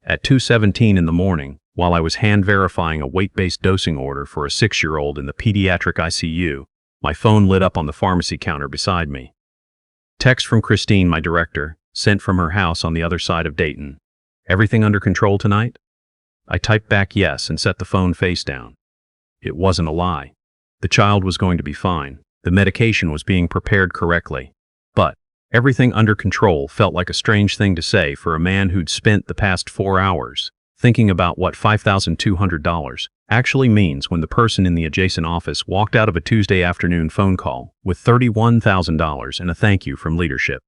At 2:17 in the morning, while I was hand-verifying a weight-based dosing order for a 6-year-old in the pediatric ICU, my phone lit up on the pharmacy counter beside me. Text from Christine, my director, sent from her house on the other side of Dayton. Everything under control tonight? I typed back yes and set the phone face down. It wasn't a lie. The child was going to be fine. The medication was being prepared correctly. But everything under control felt like a strange thing to say for a man who'd spent the past 4 hours thinking about what $5,200 actually means when the person in the adjacent office walked out of a Tuesday afternoon phone call with $31,000 and a thank you from leadership.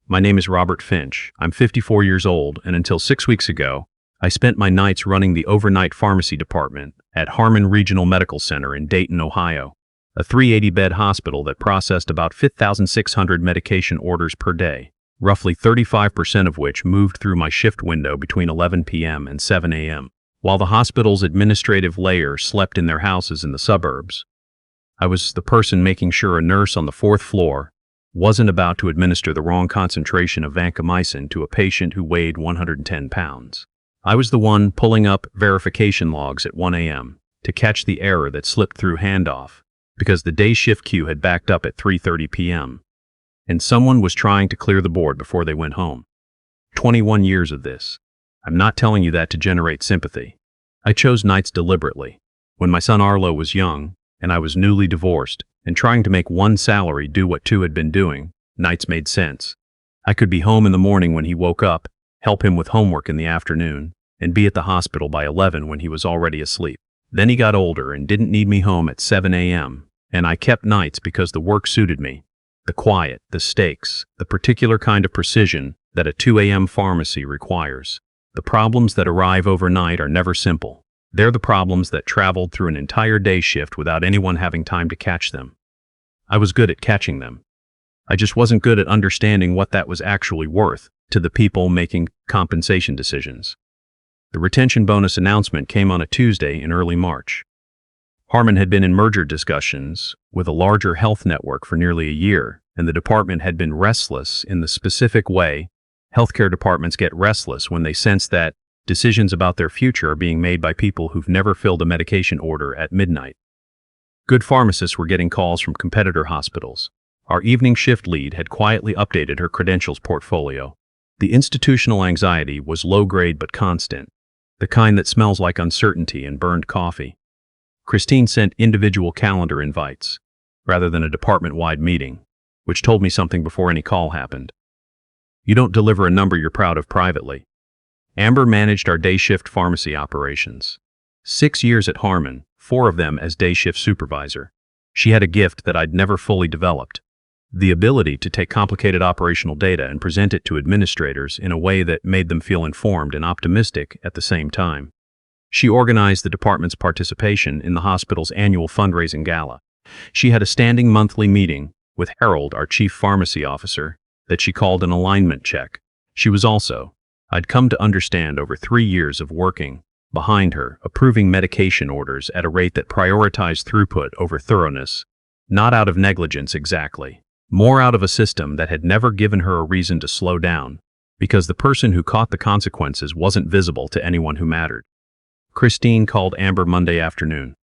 My name is Robert Finch. I'm 54 years old, and until 6 weeks ago, I spent my nights running the overnight pharmacy department at Harmon Regional Medical Center in Dayton, Ohio, a 380-bed hospital that processed about 5,600 medication orders per day, roughly 35% of which moved through my shift window between 11 p.m. and 7 a.m. While the hospital's administrative layer slept in their houses in the suburbs, I was the person making sure a nurse on the 4th floor wasn't about to administer the wrong concentration of vancomycin to a patient who weighed 110 pounds. I was the one pulling up verification logs at 1 a.m. to catch the error that slipped through handoff because the day shift queue had backed up at 3:30 p.m. and someone was trying to clear the board before they went home. 21 years of this. I'm not telling you that to generate sympathy. I chose nights deliberately. When my son Arlo was young, and I was newly divorced, and trying to make one salary do what two had been doing, nights made sense. I could be home in the morning when he woke up, help him with homework in the afternoon, and be at the hospital by 11 when he was already asleep. Then he got older and didn't need me home at 7 a.m., and I kept nights because the work suited me. The quiet, the stakes, the particular kind of precision that a 2 a.m. pharmacy requires. The problems that arrive overnight are never simple. They're the problems that traveled through an entire day shift without anyone having time to catch them. I was good at catching them. I just wasn't good at understanding what that was actually worth to the people making compensation decisions. The retention bonus announcement came on a Tuesday in early March. Harmon had been in merger discussions with a larger health network for nearly a year, and the department had been restless in the specific way healthcare departments get restless when they sense that decisions about their future are being made by people who've never filled a medication order at midnight. Good pharmacists were getting calls from competitor hospitals. Our evening shift lead had quietly updated her credentials portfolio. The institutional anxiety was low-grade but constant, the kind that smells like uncertainty and burned coffee. Christine sent individual calendar invites, rather than a department-wide meeting, which told me something before any call happened. You don't deliver a number you're proud of privately. Amber managed our day shift pharmacy operations. 6 years at Harmon, 4 of them as day shift supervisor. She had a gift that I'd never fully developed. The ability to take complicated operational data and present it to administrators in a way that made them feel informed and optimistic at the same time. She organized the department's participation in the hospital's annual fundraising gala. She had a standing monthly meeting with Harold, our chief pharmacy officer, that she called an alignment check. She was also, I'd come to understand over 3 years of working behind her, approving medication orders at a rate that prioritized throughput over thoroughness, not out of negligence exactly, more out of a system that had never given her a reason to slow down, because the person who caught the consequences wasn't visible to anyone who mattered. Christine called Amber Monday afternoon.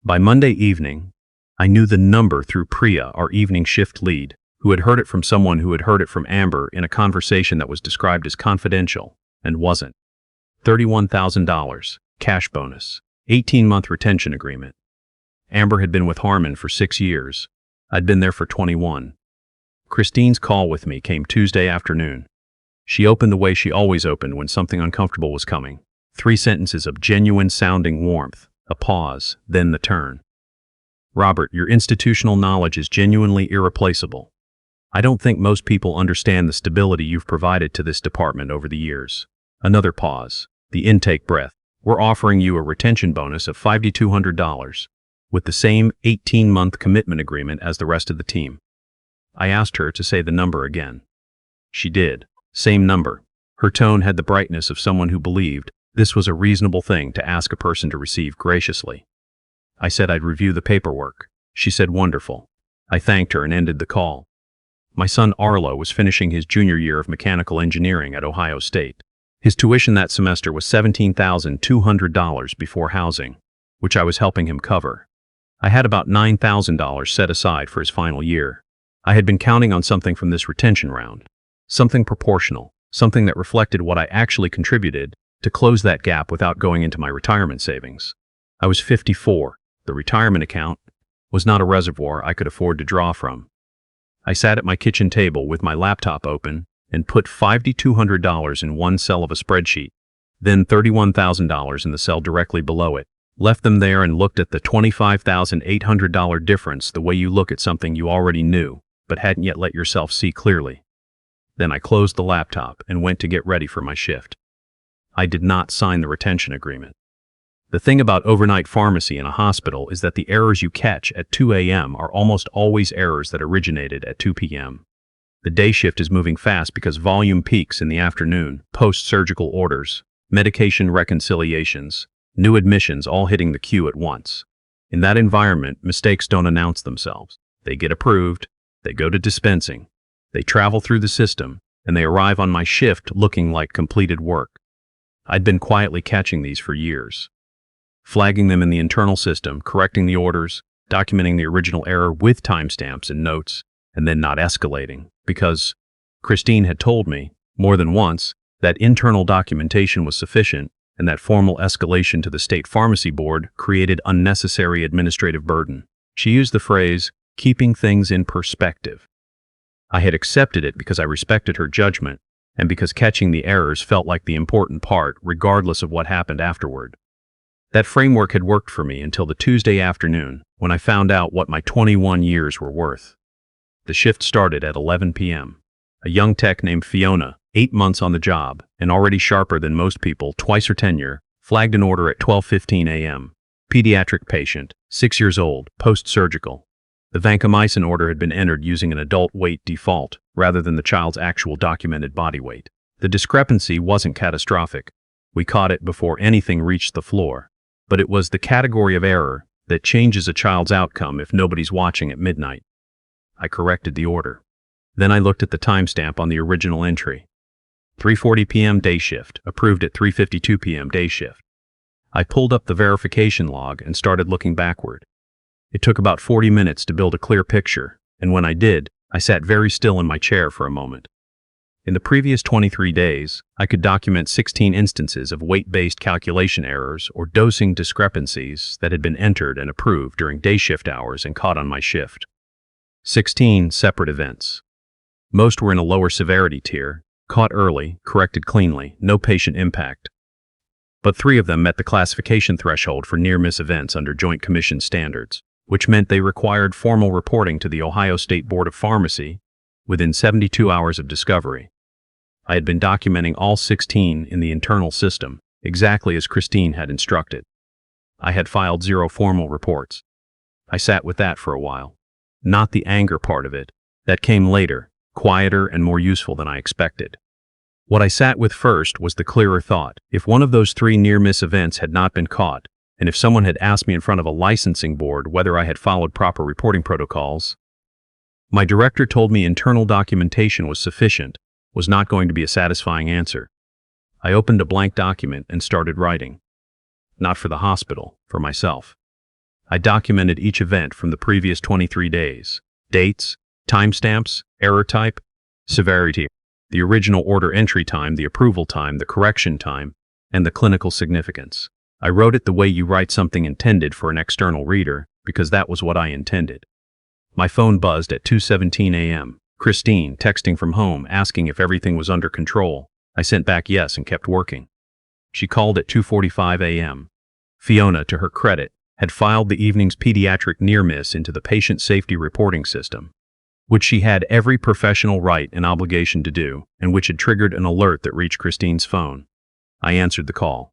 By Monday evening, I knew the number through Priya, our evening shift lead, who had heard it from someone who had heard it from Amber in a conversation that was described as confidential, and wasn't. $31,000, cash bonus, 18-month retention agreement. Amber had been with Harmon for 6 years. I'd been there for 21. Christine's call with me came Tuesday afternoon. She opened the way she always opened when something uncomfortable was coming. 3 sentences of genuine-sounding warmth, a pause, then the turn. Robert, your institutional knowledge is genuinely irreplaceable. I don't think most people understand the stability you've provided to this department over the years. Another pause, the intake breath. We're offering you a retention bonus of $5,200, with the same 18-month commitment agreement as the rest of the team. I asked her to say the number again. She did. Same number. Her tone had the brightness of someone who believed this was a reasonable thing to ask a person to receive graciously. I said I'd review the paperwork. She said wonderful. I thanked her and ended the call. My son Arlo was finishing his junior year of mechanical engineering at Ohio State. His tuition that semester was $17,200 before housing, which I was helping him cover. I had about $9,000 set aside for his final year. I had been counting on something from this retention round. Something proportional, something that reflected what I actually contributed to close that gap without going into my retirement savings. I was 54. The retirement account was not a reservoir I could afford to draw from. I sat at my kitchen table with my laptop open and put $5,200 in one cell of a spreadsheet, then $31,000 in the cell directly below it, left them there and looked at the $25,800 difference the way you look at something you already knew but hadn't yet let yourself see clearly. Then I closed the laptop and went to get ready for my shift. I did not sign the retention agreement. The thing about overnight pharmacy in a hospital is that the errors you catch at 2 a.m. are almost always errors that originated at 2 p.m. The day shift is moving fast because volume peaks in the afternoon, post-surgical orders, medication reconciliations, new admissions all hitting the queue at once. In that environment, mistakes don't announce themselves. They get approved, they go to dispensing, they travel through the system, and they arrive on my shift looking like completed work. I'd been quietly catching these for years, flagging them in the internal system, correcting the orders, documenting the original error with timestamps and notes, and then not escalating, because Christine had told me, more than once, that internal documentation was sufficient and that formal escalation to the state pharmacy board created unnecessary administrative burden. She used the phrase, keeping things in perspective. I had accepted it because I respected her judgment and because catching the errors felt like the important part, regardless of what happened afterward. That framework had worked for me until the Tuesday afternoon when I found out what my 21 years were worth. The shift started at 11 p.m. A young tech named Fiona, 8 months on the job and already sharper than most people, twice her tenure, flagged an order at 12:15 a.m. Pediatric patient, 6 years old, post-surgical. The vancomycin order had been entered using an adult weight default rather than the child's actual documented body weight. The discrepancy wasn't catastrophic. We caught it before anything reached the floor. But it was the category of error that changes a child's outcome if nobody's watching at midnight. I corrected the order. Then I looked at the timestamp on the original entry. 3:40 p.m. day shift, approved at 3:52 p.m. day shift. I pulled up the verification log and started looking backward. It took about 40 minutes to build a clear picture, and when I did, I sat very still in my chair for a moment. In the previous 23 days, I could document 16 instances of weight-based calculation errors or dosing discrepancies that had been entered and approved during day shift hours and caught on my shift. 16 separate events. Most were in a lower severity tier, caught early, corrected cleanly, no patient impact. But 3 of them met the classification threshold for near-miss events under Joint Commission standards, which meant they required formal reporting to the Ohio State Board of Pharmacy within 72 hours of discovery. I had been documenting all 16 in the internal system, exactly as Christine had instructed. I had filed 0 formal reports. I sat with that for a while. Not the anger part of it. That came later, quieter and more useful than I expected. What I sat with first was the clearer thought. If one of those 3 near-miss events had not been caught, and if someone had asked me in front of a licensing board whether I had followed proper reporting protocols, my director told me internal documentation was sufficient, was not going to be a satisfying answer. I opened a blank document and started writing. Not for the hospital, for myself. I documented each event from the previous 23 days. Dates, timestamps, error type, severity, the original order entry time, the approval time, the correction time, and the clinical significance. I wrote it the way you write something intended for an external reader, because that was what I intended. My phone buzzed at 2:17 a.m. Christine, texting from home, asking if everything was under control. I sent back yes and kept working. She called at 2:45 a.m. Fiona, to her credit, had filed the evening's pediatric near-miss into the patient safety reporting system, which she had every professional right and obligation to do, and which had triggered an alert that reached Christine's phone. I answered the call.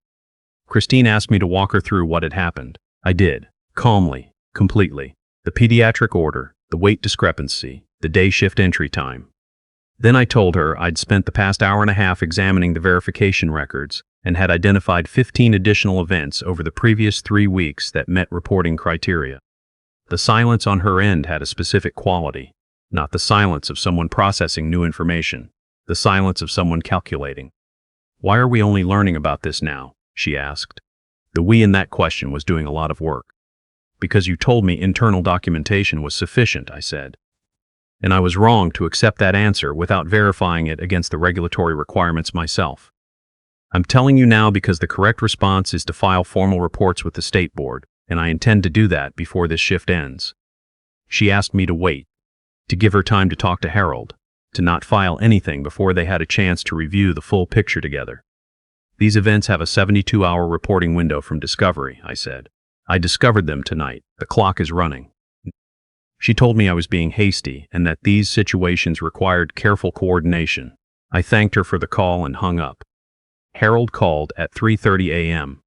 Christine asked me to walk her through what had happened. I did, calmly, completely. The pediatric order, the weight discrepancy, the day shift entry time. Then I told her I'd spent the past hour and a half examining the verification records and had identified 15 additional events over the previous 3 weeks that met reporting criteria. The silence on her end had a specific quality, not the silence of someone processing new information, the silence of someone calculating. Why are we only learning about this now? She asked. The we in that question was doing a lot of work. Because you told me internal documentation was sufficient, I said. And I was wrong to accept that answer without verifying it against the regulatory requirements myself. I'm telling you now because the correct response is to file formal reports with the state board, and I intend to do that before this shift ends. She asked me to wait, to give her time to talk to Harold, to not file anything before they had a chance to review the full picture together. These events have a 72-hour reporting window from discovery, I said. I discovered them tonight. The clock is running. She told me I was being hasty and that these situations required careful coordination. I thanked her for the call and hung up. Harold called at 3:30 a.m.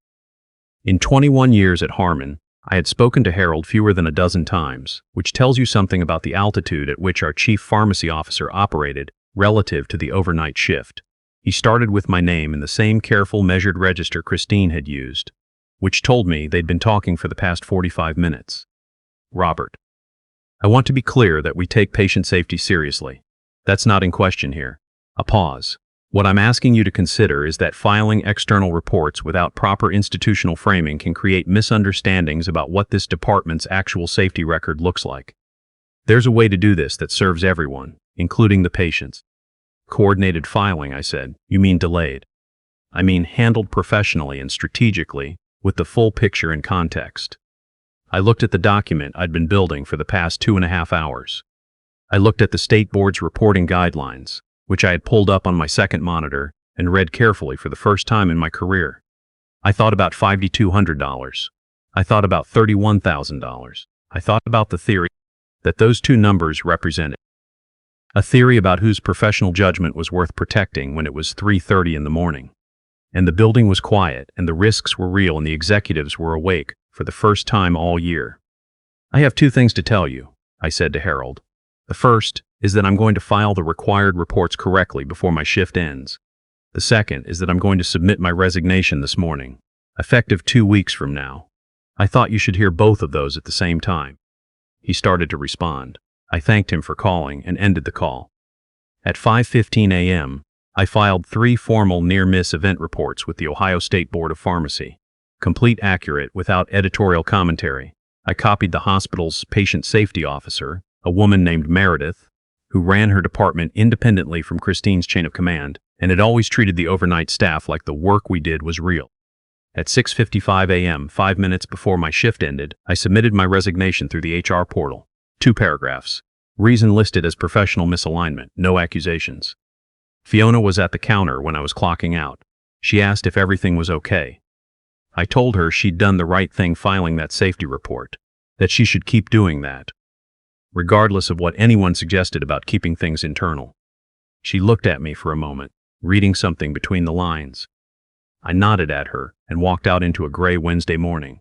In 21 years at Harmon, I had spoken to Harold fewer than a dozen times, which tells you something about the altitude at which our chief pharmacy officer operated relative to the overnight shift. He started with my name in the same careful, measured register Christine had used, which told me they'd been talking for the past 45 minutes. Robert. I want to be clear that we take patient safety seriously. That's not in question here. A pause. What I'm asking you to consider is that filing external reports without proper institutional framing can create misunderstandings about what this department's actual safety record looks like. There's a way to do this that serves everyone, including the patients. Coordinated filing, I said. You mean delayed. I mean handled professionally and strategically, with the full picture and context. I looked at the document I'd been building for the past 2.5 hours. I looked at the state board's reporting guidelines, which I had pulled up on my second monitor and read carefully for the first time in my career. I thought about $5,200. I thought about $31,000. I thought about the theory that those two numbers represented. A theory about whose professional judgment was worth protecting when it was 3:30 in the morning. And the building was quiet, and the risks were real, and the executives were awake for the first time all year. I have 2 things to tell you, I said to Harold. The first is that I'm going to file the required reports correctly before my shift ends. The second is that I'm going to submit my resignation this morning, effective 2 weeks from now. I thought you should hear both of those at the same time. He started to respond. I thanked him for calling and ended the call. At 5:15 a.m., I filed 3 formal near-miss event reports with the Ohio State Board of Pharmacy. Complete, accurate, without editorial commentary. I copied the hospital's patient safety officer, a woman named Meredith, who ran her department independently from Christine's chain of command, and had always treated the overnight staff like the work we did was real. At 6:55 a.m., 5 minutes before my shift ended, I submitted my resignation through the HR portal. 2 paragraphs. Reason listed as professional misalignment, no accusations. Fiona was at the counter when I was clocking out. She asked if everything was okay. I told her she'd done the right thing filing that safety report, that she should keep doing that, regardless of what anyone suggested about keeping things internal. She looked at me for a moment, reading something between the lines. I nodded at her and walked out into a gray Wednesday morning.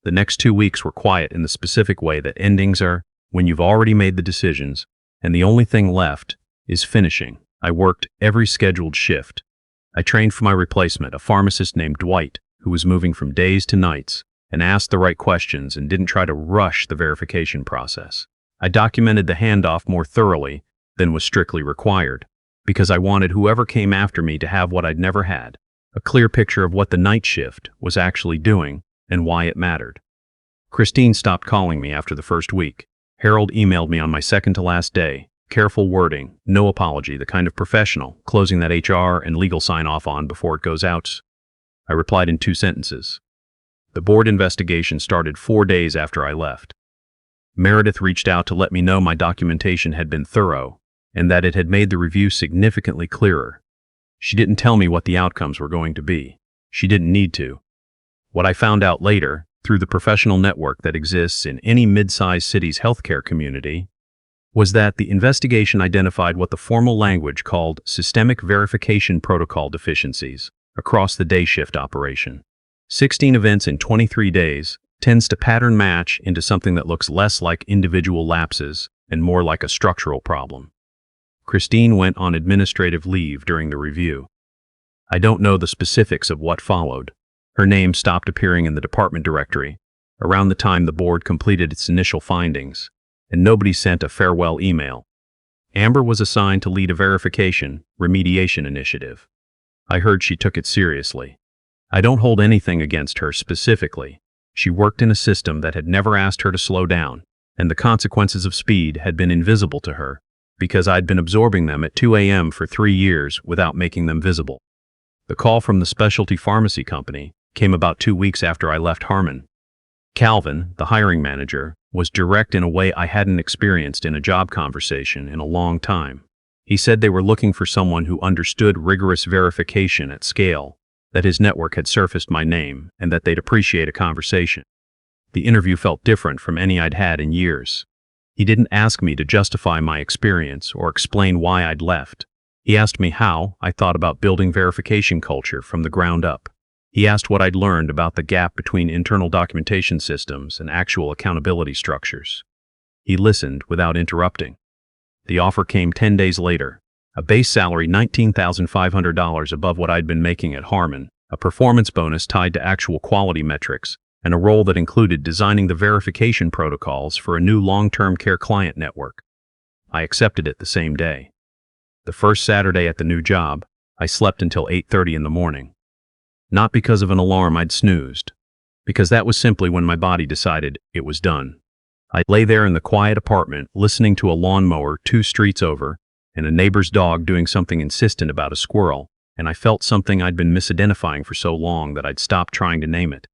The next 2 weeks were quiet in the specific way that endings are when you've already made the decisions, and the only thing left is finishing. I worked every scheduled shift. I trained for my replacement, a pharmacist named Dwight, who was moving from days to nights, and asked the right questions and didn't try to rush the verification process. I documented the handoff more thoroughly than was strictly required, because I wanted whoever came after me to have what I'd never had, a clear picture of what the night shift was actually doing and why it mattered. Christine stopped calling me after the first week. Harold emailed me on my second-to-last day. Careful wording, no apology, the kind of professional, closing that HR and legal sign-off on before it goes out. I replied in 2 sentences. The board investigation started 4 days after I left. Meredith reached out to let me know my documentation had been thorough and that it had made the review significantly clearer. She didn't tell me what the outcomes were going to be. She didn't need to. What I found out later, through the professional network that exists in any mid-sized city's healthcare community, was that the investigation identified what the formal language called systemic verification protocol deficiencies across the day shift operation. 16 events in 23 days tends to pattern match into something that looks less like individual lapses and more like a structural problem. Christine went on administrative leave during the review. I don't know the specifics of what followed. Her name stopped appearing in the department directory around the time the board completed its initial findings, and nobody sent a farewell email. Amber was assigned to lead a verification, remediation initiative. I heard she took it seriously. I don't hold anything against her specifically. She worked in a system that had never asked her to slow down, and the consequences of speed had been invisible to her, because I'd been absorbing them at 2 a.m. for 3 years without making them visible. The call from the specialty pharmacy company came about 2 weeks after I left Harmon. Calvin, the hiring manager, was direct in a way I hadn't experienced in a job conversation in a long time. He said they were looking for someone who understood rigorous verification at scale, that his network had surfaced my name, and that they'd appreciate a conversation. The interview felt different from any I'd had in years. He didn't ask me to justify my experience or explain why I'd left. He asked me how I thought about building verification culture from the ground up. He asked what I'd learned about the gap between internal documentation systems and actual accountability structures. He listened without interrupting. The offer came 10 days later. A base salary $19,500 above what I'd been making at Harmon, a performance bonus tied to actual quality metrics, and a role that included designing the verification protocols for a new long-term care client network. I accepted it the same day. The first Saturday at the new job, I slept until 8:30 in the morning. Not because of an alarm I'd snoozed, because that was simply when my body decided it was done. I lay there in the quiet apartment listening to a lawnmower 2 streets over and a neighbor's dog doing something insistent about a squirrel, and I felt something I'd been misidentifying for so long that I'd stopped trying to name it.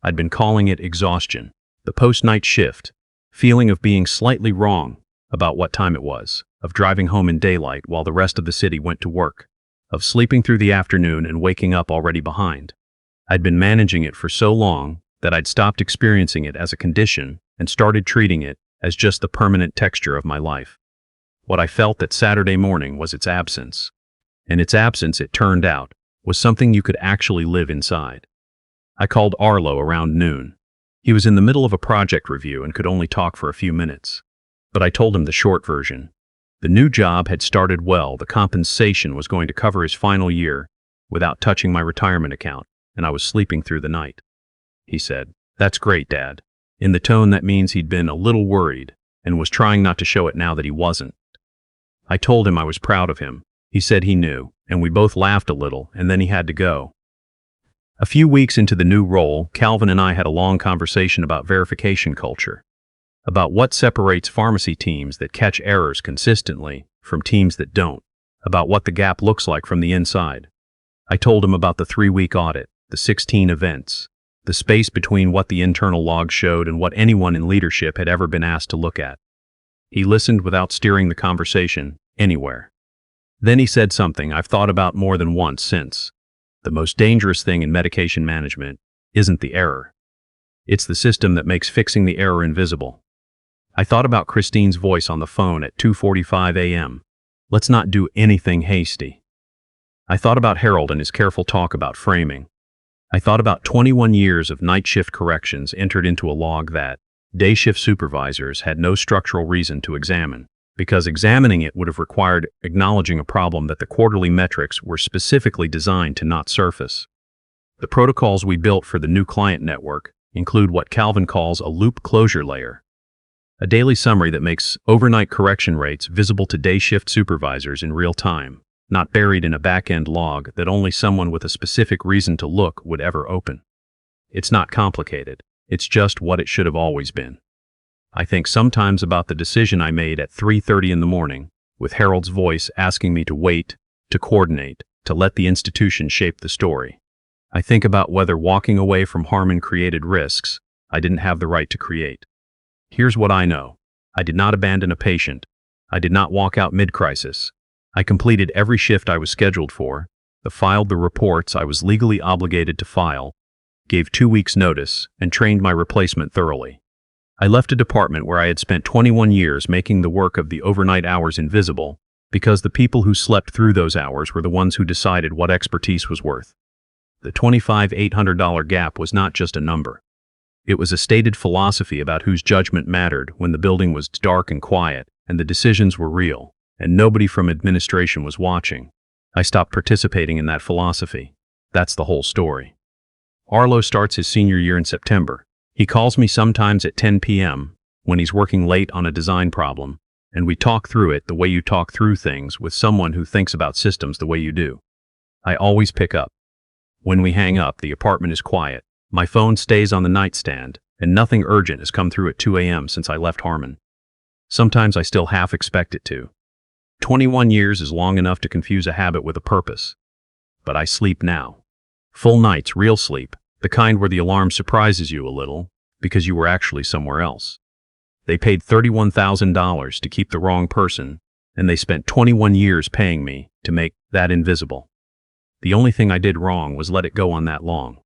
I'd been calling it exhaustion, the post-night shift, feeling of being slightly wrong about what time it was, of driving home in daylight while the rest of the city went to work, of sleeping through the afternoon and waking up already behind. I'd been managing it for so long that I'd stopped experiencing it as a condition and started treating it as just the permanent texture of my life. What I felt that Saturday morning was its absence. And its absence, it turned out, was something you could actually live inside. I called Arlo around noon. He was in the middle of a project review and could only talk for a few minutes. But I told him the short version. The new job had started well. The compensation was going to cover his final year without touching my retirement account, and I was sleeping through the night. He said, "That's great, Dad." In the tone that means he'd been a little worried and was trying not to show it now that he wasn't. I told him I was proud of him. He said he knew, and we both laughed a little, and then he had to go. A few weeks into the new role, Calvin and I had a long conversation about verification culture, about what separates pharmacy teams that catch errors consistently from teams that don't, about what the gap looks like from the inside. I told him about the 3-week audit, the 16 events, the space between what the internal logs showed and what anyone in leadership had ever been asked to look at. He listened without steering the conversation anywhere. Then he said something I've thought about more than once since. The most dangerous thing in medication management isn't the error. It's the system that makes fixing the error invisible. I thought about Christine's voice on the phone at 2:45 a.m. Let's not do anything hasty. I thought about Harold and his careful talk about framing. I thought about 21 years of night shift corrections entered into a log that day shift supervisors had no structural reason to examine, because examining it would have required acknowledging a problem that the quarterly metrics were specifically designed to not surface. The protocols we built for the new client network include what Calvin calls a loop closure layer, a daily summary that makes overnight correction rates visible to day shift supervisors in real time, not buried in a back-end log that only someone with a specific reason to look would ever open. It's not complicated. It's just what it should have always been. I think sometimes about the decision I made at 3:30 in the morning, with Harold's voice asking me to wait, to coordinate, to let the institution shape the story. I think about whether walking away from Harmon created risks I didn't have the right to create. Here's what I know. I did not abandon a patient. I did not walk out mid-crisis. I completed every shift I was scheduled for, filed the reports I was legally obligated to file, gave 2 weeks' notice, and trained my replacement thoroughly. I left a department where I had spent 21 years making the work of the overnight hours invisible, because the people who slept through those hours were the ones who decided what expertise was worth. The $25,800 gap was not just a number. It was a stated philosophy about whose judgment mattered when the building was dark and quiet, and the decisions were real, and nobody from administration was watching. I stopped participating in that philosophy. That's the whole story. Arlo starts his senior year in September. He calls me sometimes at 10 p.m. when he's working late on a design problem, and we talk through it the way you talk through things with someone who thinks about systems the way you do. I always pick up. When we hang up, the apartment is quiet. My phone stays on the nightstand, and nothing urgent has come through at 2 a.m. since I left Harmon. Sometimes I still half expect it to. 21 years is long enough to confuse a habit with a purpose. But I sleep now. Full nights, real sleep, the kind where the alarm surprises you a little, because you were actually somewhere else. They paid $31,000 to keep the wrong person, and they spent 21 years paying me to make that invisible. The only thing I did wrong was let it go on that long.